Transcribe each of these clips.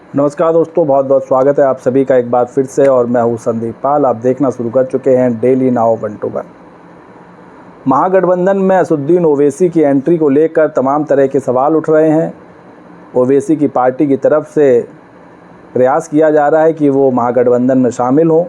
नमस्कार दोस्तों, बहुत बहुत स्वागत है आप सभी का एक बार फिर से। और मैं हूं संदीप पाल। आप देखना शुरू कर चुके हैं डेली नाउ 1-2-1। महागठबंधन में असदुद्दीन ओवैसी की एंट्री को लेकर तमाम तरह के सवाल उठ रहे हैं। ओवैसी की पार्टी की तरफ से प्रयास किया जा रहा है कि वो महागठबंधन में शामिल हों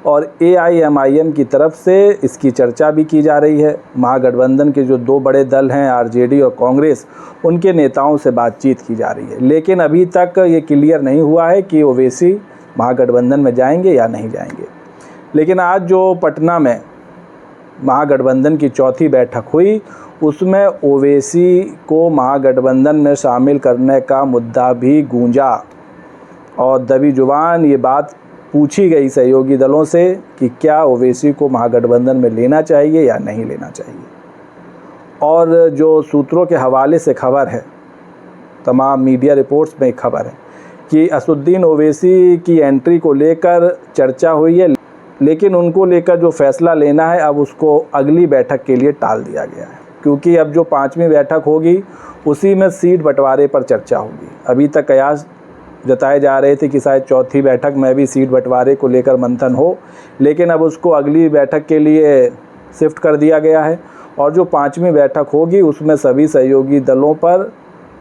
और AIMIM की तरफ से इसकी चर्चा भी की जा रही है। महागठबंधन के जो दो बड़े दल हैं RJD और कांग्रेस, उनके नेताओं से बातचीत की जा रही है, लेकिन अभी तक ये क्लियर नहीं हुआ है कि ओवैसी महागठबंधन में जाएंगे या नहीं जाएंगे। लेकिन आज जो पटना में महागठबंधन की चौथी बैठक हुई, उसमें ओवैसी को महागठबंधन में शामिल करने का मुद्दा भी गूंजा और दबी जुबान ये बात पूछी गई सहयोगी दलों से कि क्या ओवैसी को महागठबंधन में लेना चाहिए या नहीं लेना चाहिए। और जो सूत्रों के हवाले से खबर है, तमाम मीडिया रिपोर्ट्स में एक खबर है कि असदुद्दीन ओवैसी की एंट्री को लेकर चर्चा हुई है, लेकिन उनको लेकर जो फैसला लेना है अब उसको अगली बैठक के लिए टाल दिया गया है, क्योंकि अब जो 5वीं बैठक होगी उसी में सीट बंटवारे पर चर्चा होगी। अभी तक कयास जताए जा रहे थे कि शायद चौथी बैठक में भी सीट बंटवारे को लेकर मंथन हो, लेकिन अब उसको अगली बैठक के लिए शिफ्ट कर दिया गया है। और जो 5वीं बैठक होगी उसमें सभी सहयोगी दलों पर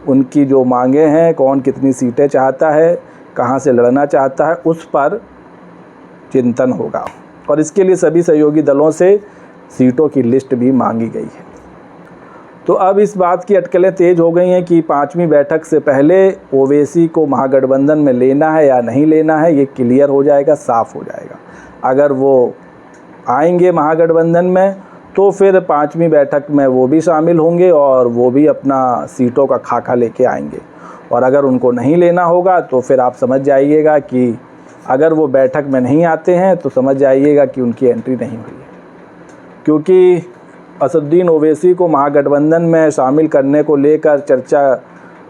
उनकी जो मांगे हैं, कौन कितनी सीटें चाहता है, कहां से लड़ना चाहता है, उस पर चिंतन होगा। और इसके लिए सभी सहयोगी दलों से सीटों की लिस्ट भी मांगी गई है। तो अब इस बात की अटकलें तेज़ हो गई हैं कि 5वीं बैठक से पहले ओवैसी को महागठबंधन में लेना है या नहीं लेना है, ये क्लियर हो जाएगा, साफ़ हो जाएगा। अगर वो आएंगे महागठबंधन में तो फिर 5वीं बैठक में वो भी शामिल होंगे और वो भी अपना सीटों का खाका लेके आएंगे। और अगर उनको नहीं लेना होगा तो फिर आप समझ जाइएगा कि अगर वो बैठक में नहीं आते हैं तो समझ जाइएगा कि उनकी एंट्री नहीं हुई है, क्योंकि असदुद्दीन ओवैसी को महागठबंधन में शामिल करने को लेकर चर्चा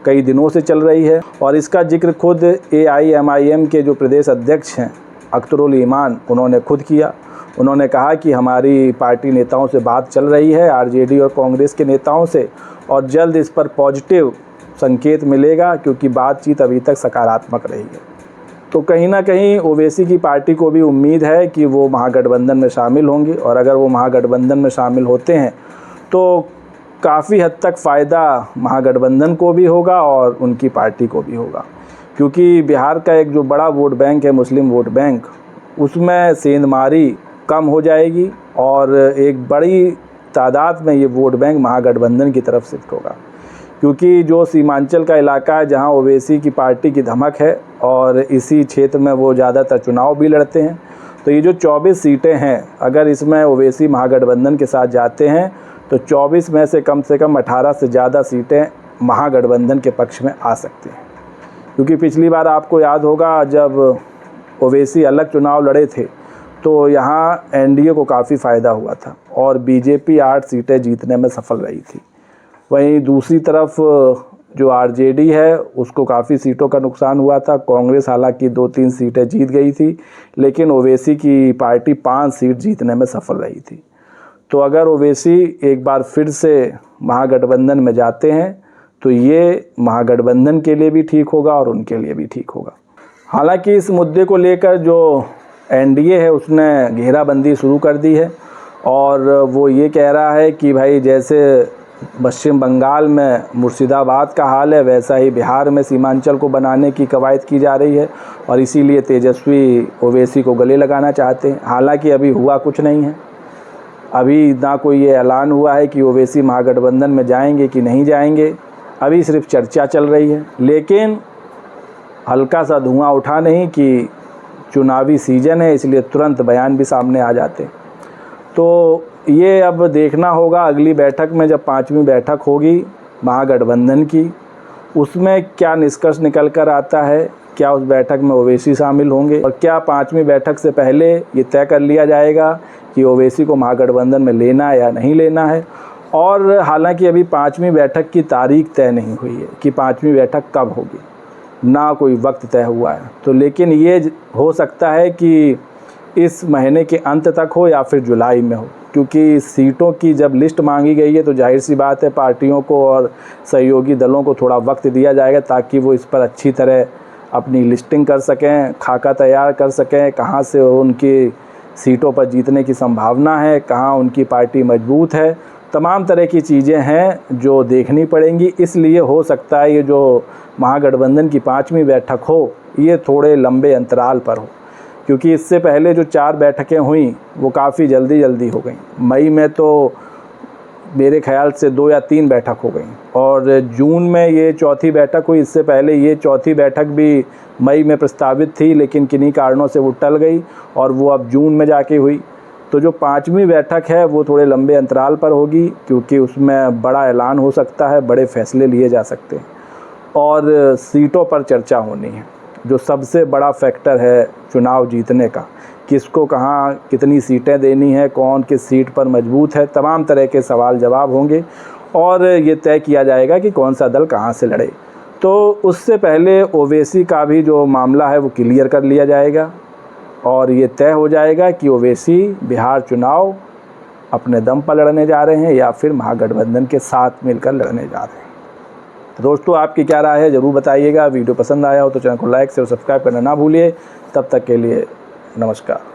कई दिनों से चल रही है। और इसका जिक्र खुद AIMIM के जो प्रदेश अध्यक्ष हैं अख्तरुल ईमान, उन्होंने खुद किया। उन्होंने कहा कि हमारी पार्टी नेताओं से बात चल रही है, RJD और कांग्रेस के नेताओं से, और जल्द इस पर पॉजिटिव संकेत मिलेगा, क्योंकि बातचीत अभी तक सकारात्मक रही है। तो कहीं ना कहीं ओवैसी की पार्टी को भी उम्मीद है कि वो महागठबंधन में शामिल होंगे, और अगर वो महागठबंधन में शामिल होते हैं तो काफ़ी हद तक फ़ायदा महागठबंधन को भी होगा और उनकी पार्टी को भी होगा, क्योंकि बिहार का एक जो बड़ा वोट बैंक है, मुस्लिम वोट बैंक, उसमें सेंधमारी कम हो जाएगी और एक बड़ी तादाद में ये वोट बैंक महागठबंधन की तरफ शिफ्ट होगा। क्योंकि जो सीमांचल का इलाका है जहां ओवैसी की पार्टी की धमक है और इसी क्षेत्र में वो ज़्यादातर चुनाव भी लड़ते हैं, तो ये जो 24 सीटें हैं, अगर इसमें ओवैसी महागठबंधन के साथ जाते हैं तो 24 में से कम 18 से ज़्यादा सीटें महागठबंधन के पक्ष में आ सकती हैं। क्योंकि पिछली बार आपको याद होगा जब ओवैसी अलग चुनाव लड़े थे तो यहाँ NDA को काफ़ी फ़ायदा हुआ था और BJP 8 सीटें जीतने में सफल रही थी। वहीं दूसरी तरफ जो RJD है उसको काफ़ी सीटों का नुकसान हुआ था। कांग्रेस हालांकि 2-3 सीटें जीत गई थी, लेकिन ओवैसी की पार्टी 5 सीट जीतने में सफल रही थी। तो अगर ओवैसी एक बार फिर से महागठबंधन में जाते हैं तो ये महागठबंधन के लिए भी ठीक होगा और उनके लिए भी ठीक होगा। हालांकि इस मुद्दे को लेकर जो NDA है उसने घेराबंदी शुरू कर दी है और वो ये कह रहा है कि भाई जैसे पश्चिम बंगाल में मुर्शिदाबाद का हाल है, वैसा ही बिहार में सीमांचल को बनाने की कवायद की जा रही है और इसीलिए तेजस्वी ओवैसी को गले लगाना चाहते हैं। हालांकि अभी हुआ कुछ नहीं है, अभी ना कोई ये ऐलान हुआ है कि ओवैसी महागठबंधन में जाएंगे कि नहीं जाएंगे, अभी सिर्फ चर्चा चल रही है। लेकिन हल्का सा धुआं उठा नहीं कि चुनावी सीजन है, इसलिए तुरंत बयान भी सामने आ जाते। तो ये अब देखना होगा अगली बैठक में, जब 5वीं बैठक होगी महागठबंधन की, उसमें क्या निष्कर्ष निकल कर आता है। क्या उस बैठक में ओवैसी शामिल होंगे और क्या 5वीं बैठक से पहले ये तय कर लिया जाएगा कि ओवैसी को महागठबंधन में लेना है या नहीं लेना है। और हालांकि अभी 5वीं बैठक की तारीख तय नहीं हुई है कि 5वीं बैठक कब होगी, ना कोई वक्त तय हुआ है। तो लेकिन ये हो सकता है कि इस महीने के अंत तक हो या फिर जुलाई में हो, क्योंकि सीटों की जब लिस्ट मांगी गई है तो जाहिर सी बात है पार्टियों को और सहयोगी दलों को थोड़ा वक्त दिया जाएगा ताकि वो इस पर अच्छी तरह अपनी लिस्टिंग कर सकें, खाका तैयार कर सकें, कहाँ से उनकी सीटों पर जीतने की संभावना है, कहाँ उनकी पार्टी मजबूत है। तमाम तरह की चीज़ें हैं जो देखनी पड़ेंगी। इसलिए हो सकता है ये जो महागठबंधन की 5वीं बैठक हो ये थोड़े लंबे अंतराल पर हो, क्योंकि इससे पहले जो 4 बैठकें हुई वो काफ़ी जल्दी हो गई। मई में तो मेरे ख्याल से 2 या 3 बैठक हो गई और जून में ये चौथी बैठक हुई। इससे पहले ये चौथी बैठक भी मई में प्रस्तावित थी, लेकिन किन्हीं कारणों से वो टल गई और वो अब जून में जाके हुई। तो जो 5वीं बैठक है वो थोड़े लंबे अंतराल पर होगी, क्योंकि उसमें बड़ा ऐलान हो सकता है, बड़े फैसले लिए जा सकते हैं और सीटों पर चर्चा होनी है। जो सबसे बड़ा फैक्टर है चुनाव जीतने का, किसको कहाँ कितनी सीटें देनी है, कौन किस सीट पर मजबूत है, तमाम तरह के सवाल जवाब होंगे और ये तय किया जाएगा कि कौन सा दल कहाँ से लड़े। तो उससे पहले ओवैसी का भी जो मामला है वो क्लियर कर लिया जाएगा और ये तय हो जाएगा कि ओवैसी बिहार चुनाव अपने दम पर लड़ने जा रहे हैं या फिर महागठबंधन के साथ मिलकर लड़ने जा रहे हैं। तो दोस्तों, आपकी क्या राय है ज़रूर बताइएगा। वीडियो पसंद आया हो तो चैनल को लाइक शेयर और सब्सक्राइब करना ना भूलिए। तब तक के लिए नमस्कार।